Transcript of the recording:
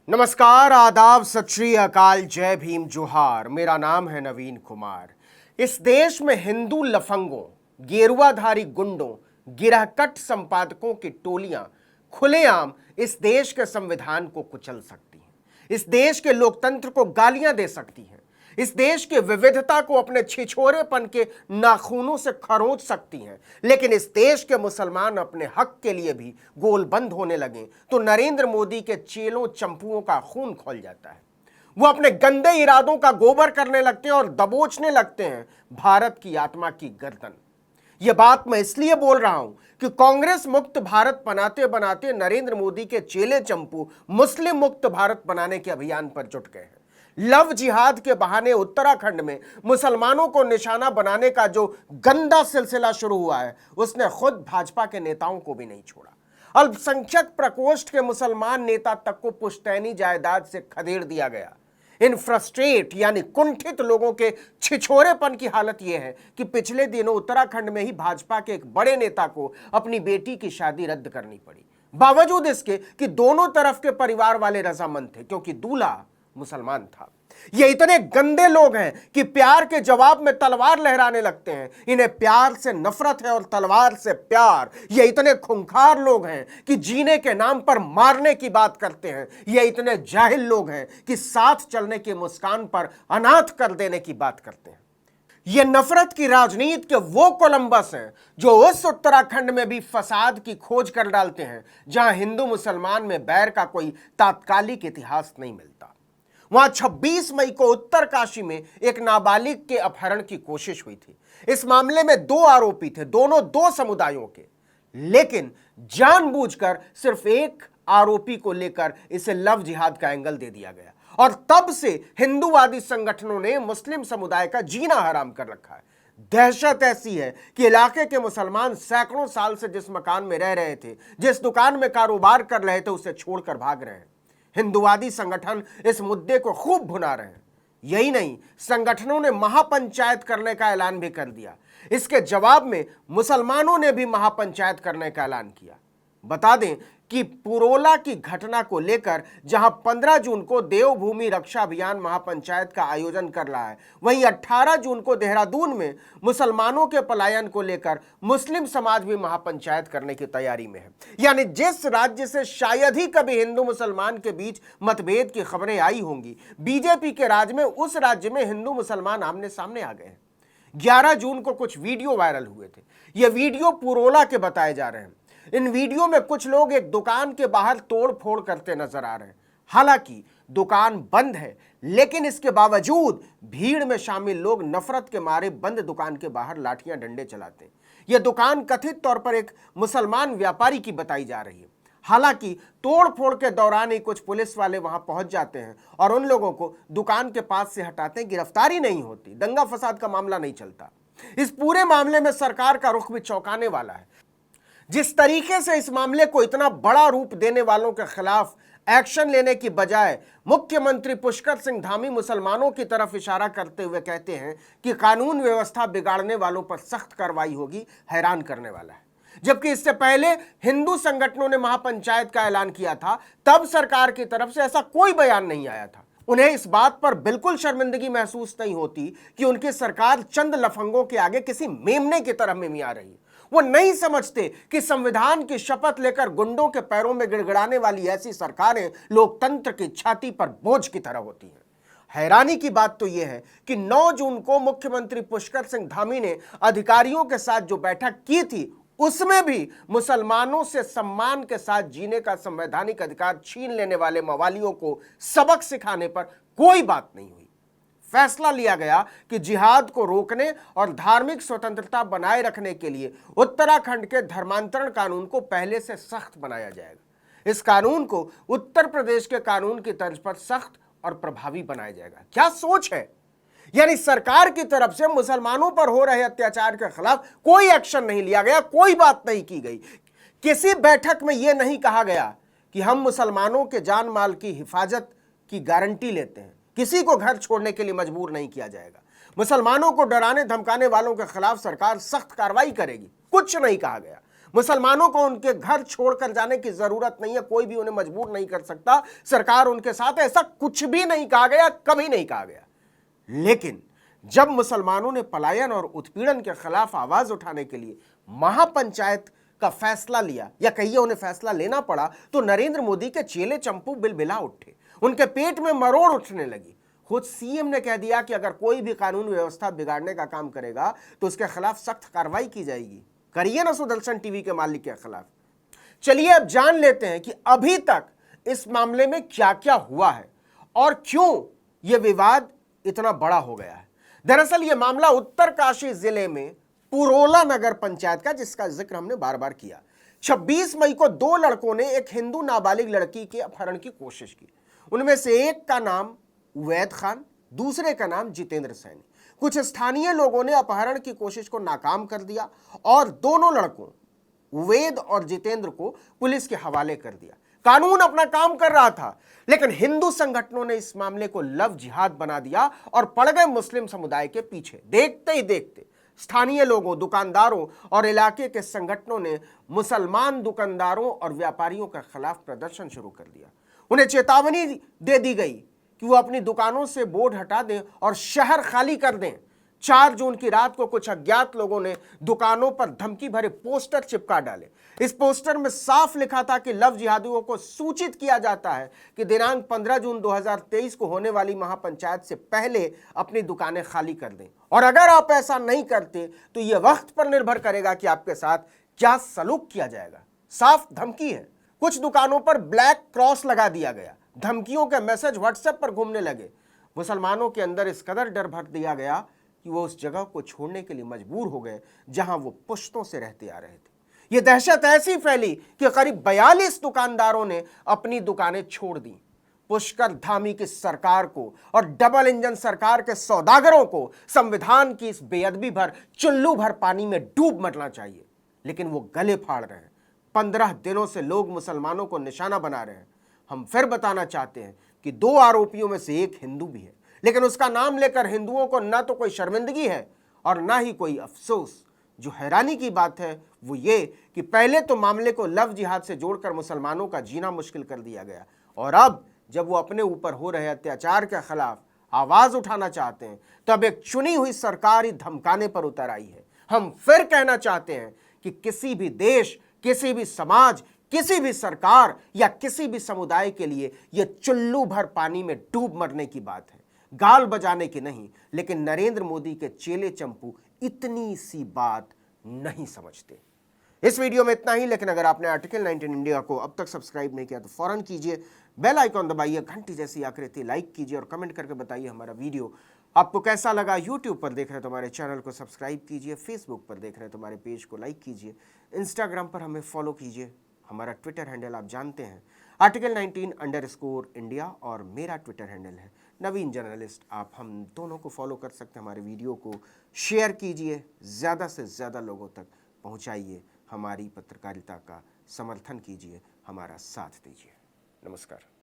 नमस्कार, आदाब, सत श्री अकाल, जय भीम, जोहार। मेरा नाम है नवीन कुमार। इस देश में हिंदू लफंगों, गेरुआधारी गुंडों, गिरहकट संपादकों की टोलियां खुलेआम इस देश के संविधान को कुचल सकती हैं, इस देश के लोकतंत्र को गालियां दे सकती हैं, इस देश की विविधता को अपने छिछोरेपन के नाखूनों से खरोंच सकती हैं। लेकिन इस देश के मुसलमान अपने हक के लिए भी गोलबंद होने लगे तो नरेंद्र मोदी के चेलों चंपुओं का खून खौल जाता है। वो अपने गंदे इरादों का गोबर करने लगते हैं और दबोचने लगते हैं भारत की आत्मा की गर्दन। यह बात मैं इसलिए बोल रहा हूं कि कांग्रेस मुक्त भारत बनाते बनाते नरेंद्र मोदी के चेले चंपू मुस्लिम मुक्त भारत बनाने के अभियान पर जुट गए हैं। लव जिहाद के बहाने उत्तराखंड में मुसलमानों को निशाना बनाने का जो गंदा सिलसिला शुरू हुआ है, उसने खुद भाजपा के नेताओं को भी नहीं छोड़ा। अल्पसंख्यक प्रकोष्ठ के मुसलमान नेता तक को पुश्तैनी जायदाद से खदेड़ दिया गया। इन फ्रस्ट्रेट यानी कुंठित लोगों के छिछोरेपन की हालत यह है कि पिछले दिनों उत्तराखंड में ही भाजपा के एक बड़े नेता को अपनी बेटी की शादी रद्द करनी पड़ी, बावजूद इसके कि दोनों तरफ के परिवार वाले रजामंद थे, क्योंकि दूल्हा मुसलमान था। ये इतने गंदे लोग हैं कि प्यार के जवाब में तलवार लहराने लगते हैं। इन्हें प्यार से नफरत है और तलवार से प्यार। ये इतने खूंखार लोग हैं कि जीने के नाम पर मारने की बात करते हैं। ये इतने जाहिल लोग हैं कि साथ चलने की मुस्कान पर अनाथ कर देने की बात करते हैं। ये नफरत की राजनीति के वो कोलंबस हैं जो उस उत्तराखंड में भी फसाद की खोज कर डालते हैं जहां हिंदू मुसलमान में बैर का कोई तात्कालिक इतिहास नहीं मिलता। वहां 26 मई को उत्तरकाशी में एक नाबालिग के अपहरण की कोशिश हुई थी। इस मामले में 2 आरोपी थे, दोनों 2 समुदायों के, लेकिन जानबूझकर सिर्फ एक आरोपी को लेकर इसे लव जिहाद का एंगल दे दिया गया और तब से हिंदूवादी संगठनों ने मुस्लिम समुदाय का जीना हराम कर रखा है। दहशत ऐसी है कि इलाके के मुसलमान सैकड़ों साल से जिस मकान में रह रहे थे, जिस दुकान में कारोबार कर रहे थे, उसे छोड़कर भाग रहे हैं। हिंदूवादी संगठन इस मुद्दे को खूब भुना रहे हैं। यही नहीं, संगठनों ने महापंचायत करने का ऐलान भी कर दिया। इसके जवाब में मुसलमानों ने भी महापंचायत करने का ऐलान किया। बता दें कि पुरोला की घटना को लेकर जहां 15 जून को देवभूमि रक्षा अभियान महापंचायत का आयोजन कर रहा है, वहीं 18 जून को देहरादून में मुसलमानों के पलायन को लेकर मुस्लिम समाज भी महापंचायत करने की तैयारी में है। यानी जिस राज्य से शायद ही कभी हिंदू मुसलमान के बीच मतभेद की खबरें आई होंगी, बीजेपी के राज में उस राज्य में हिंदू मुसलमान आमने सामने आ गए हैं। 11 जून को कुछ वीडियो वायरल हुए थे। ये वीडियो पुरोला के बताए जा रहे हैं। इन वीडियो में कुछ लोग एक दुकान के बाहर तोड़ फोड़ करते नजर आ रहे हैं। हालांकि दुकान बंद है, लेकिन इसके बावजूद भीड़ में शामिल लोग नफरत के मारे बंद दुकान के बाहर लाठियां डंडे चलाते हैं। यह दुकान कथित तौर पर एक मुसलमान व्यापारी की बताई जा रही है। हालांकि तोड़ फोड़ के दौरान ही कुछ पुलिस वाले वहां पहुंच जाते हैं और उन लोगों को दुकान के पास से हटाते हैं। गिरफ्तारी नहीं होती, दंगा फसाद का मामला नहीं चलता। इस पूरे मामले में सरकार का रुख भी चौंकाने वाला है। जिस तरीके से इस मामले को इतना बड़ा रूप देने वालों के खिलाफ एक्शन लेने की बजाय मुख्यमंत्री पुष्कर सिंह धामी मुसलमानों की तरफ इशारा करते हुए कहते हैं कि कानून व्यवस्था बिगाड़ने वालों पर सख्त कार्रवाई होगी, हैरान करने वाला है। जबकि इससे पहले हिंदू संगठनों ने महापंचायत का ऐलान किया था, तब सरकार की तरफ से ऐसा कोई बयान नहीं आया था। उन्हें इस बात पर बिल्कुल शर्मिंदगी महसूस नहीं होती कि उनकी सरकार चंद लफंगों के आगे किसी मेमने की तरह मिमिया रही। वो नहीं समझते कि संविधान की शपथ लेकर गुंडों के पैरों में गिड़गिड़ाने वाली ऐसी सरकारें लोकतंत्र की छाती पर बोझ की तरह होती हैं। हैरानी की बात तो यह है कि 9 जून को मुख्यमंत्री पुष्कर सिंह धामी ने अधिकारियों के साथ जो बैठक की थी, उसमें भी मुसलमानों से सम्मान के साथ जीने का संवैधानिक अधिकार छीन लेने वाले मवालियों को सबक सिखाने पर कोई बात नहीं हुई। फैसला लिया गया कि जिहाद को रोकने और धार्मिक स्वतंत्रता बनाए रखने के लिए उत्तराखंड के धर्मांतरण कानून को पहले से सख्त बनाया जाएगा। इस कानून को उत्तर प्रदेश के कानून की तर्ज पर सख्त और प्रभावी बनाया जाएगा। क्या सोच है! यानी सरकार की तरफ से मुसलमानों पर हो रहे अत्याचार के खिलाफ कोई एक्शन नहीं लिया गया, कोई बात नहीं की गई। किसी बैठक में यह नहीं कहा गया कि हम मुसलमानों के जान माल की हिफाजत की गारंटी लेते हैं, किसी को घर छोड़ने के लिए मजबूर नहीं किया जाएगा, मुसलमानों को डराने धमकाने वालों के खिलाफ सरकार सख्त कार्रवाई करेगी, कुछ नहीं कहा गया। मुसलमानों को उनके घर छोड़कर जाने की जरूरत नहीं है, कोई भी उन्हें मजबूर नहीं कर सकता, सरकार उनके साथ, ऐसा कुछ भी नहीं कहा गया, कभी नहीं कहा गया। लेकिन जब मुसलमानों ने पलायन और उत्पीड़न के खिलाफ आवाज उठाने के लिए महापंचायत का फैसला लिया, या कहिए उन्हें फैसला लेना पड़ा, तो नरेंद्र मोदी के चेले चंपू बिलबिला उठे, उनके पेट में मरोड़ उठने लगी। खुद सीएम ने कह दिया कि अगर कोई भी कानून व्यवस्था बिगाड़ने का काम करेगा तो उसके खिलाफ सख्त कार्रवाई की जाएगी। करिए ना सुदर्शन टीवी के मालिक के खिलाफ। चलिए अब जान लेते हैं कि अभी तक इस मामले में क्या क्या हुआ है और क्यों यह विवाद इतना बड़ा हो गया है। दरअसल यह मामला उत्तरकाशी जिले में पुरोला नगर पंचायत का, जिसका जिक्र हमने बार बार किया। 26 मई को दो लड़कों ने एक हिंदू नाबालिग लड़की के अपहरण की कोशिश की। उनमें से एक का नाम उवैद खान, दूसरे का नाम जितेंद्र सैनी। कुछ स्थानीय लोगों ने अपहरण की कोशिश को नाकाम कर दिया और दोनों लड़कों उवैद और जितेंद्र को पुलिस के हवाले कर दिया। कानून अपना काम कर रहा था, लेकिन हिंदू संगठनों ने इस मामले को लव जिहाद बना दिया और पड़ गए मुस्लिम समुदाय के पीछे। देखते ही देखते स्थानीय लोगों, दुकानदारों और इलाके के संगठनों ने मुसलमान दुकानदारों और व्यापारियों के खिलाफ प्रदर्शन शुरू कर दिया। उन्हें चेतावनी दे दी गई कि वो अपनी दुकानों से बोर्ड हटा दें और शहर खाली कर दें। 4 जून की रात को कुछ अज्ञात लोगों ने दुकानों पर धमकी भरे पोस्टर चिपका डाले। इस पोस्टर में साफ लिखा था कि लव जिहादियों को सूचित किया जाता है कि दिनांक 15 जून 2023 को होने वाली महापंचायत से पहले अपनी दुकानें खाली कर दें, और अगर आप ऐसा नहीं करते तो यह वक्त पर निर्भर करेगा कि आपके साथ क्या सलूक किया जाएगा। साफ धमकी है। कुछ दुकानों पर ब्लैक क्रॉस लगा दिया गया। धमकियों के मैसेज व्हाट्सएप पर घूमने लगे। मुसलमानों के अंदर इस कदर डर भर दिया गया कि वो उस जगह को छोड़ने के लिए मजबूर हो गए जहां वो पुश्तों से रहते आ रहे थे। ये दहशत ऐसी फैली कि करीब 42 दुकानदारों ने अपनी दुकानें छोड़ दी। पुष्कर धामी की सरकार को और डबल इंजन सरकार के सौदागरों को संविधान की इस बेअदबी भर, चुल्लू भर पानी में डूब मरना चाहिए, लेकिन वो गले फाड़ रहे हैं। 15 दिनों से लोग मुसलमानों को निशाना बना रहे हैं। हम फिर बताना चाहते हैं कि 2 आरोपियों में से एक हिंदू भी है, लेकिन उसका नाम लेकर हिंदुओं को ना तो कोई शर्मिंदगी है और ना ही कोई अफसोस। जो हैरानी की बात है वो ये कि पहले तो मामले को लव जिहाद से जोड़कर मुसलमानों का जीना मुश्किल कर दिया गया, और अब जब वो अपने ऊपर हो रहे अत्याचार के खिलाफ आवाज उठाना चाहते हैं तो अब एक चुनी हुई सरकार ही धमकाने पर उतर आई है। हम फिर कहना चाहते हैं कि किसी भी देश, किसी भी समाज, किसी भी सरकार या किसी भी समुदाय के लिए यह चुल्लू भर पानी में डूब मरने की बात है, गाल बजाने की नहीं। लेकिन नरेंद्र मोदी के चेले चंपू इतनी सी बात नहीं समझते। इस वीडियो में इतना ही, लेकिन अगर आपने आर्टिकल 19 इंडिया को अब तक सब्सक्राइब नहीं किया तो फौरन कीजिए, बेल आइकॉन दबाइए, घंटी जैसी आकृति लाइक कीजिए और कमेंट करके बताइए हमारा वीडियो आपको कैसा लगा। यूट्यूब पर देख रहे हैं तो हमारे चैनल को सब्सक्राइब कीजिए, फेसबुक पर देख रहे हैं तो हमारे पेज को लाइक कीजिए, इंस्टाग्राम पर हमें फॉलो कीजिए। हमारा ट्विटर हैंडल आप जानते हैं, आर्टिकल 19_ इंडिया, और मेरा ट्विटर हैंडल है नवीन जर्नलिस्ट। आप हम दोनों को फॉलो कर सकते हैं। हमारे वीडियो को शेयर कीजिए, ज़्यादा से ज़्यादा लोगों तक पहुंचाइए, हमारी पत्रकारिता का समर्थन कीजिए, हमारा साथ दीजिए। नमस्कार।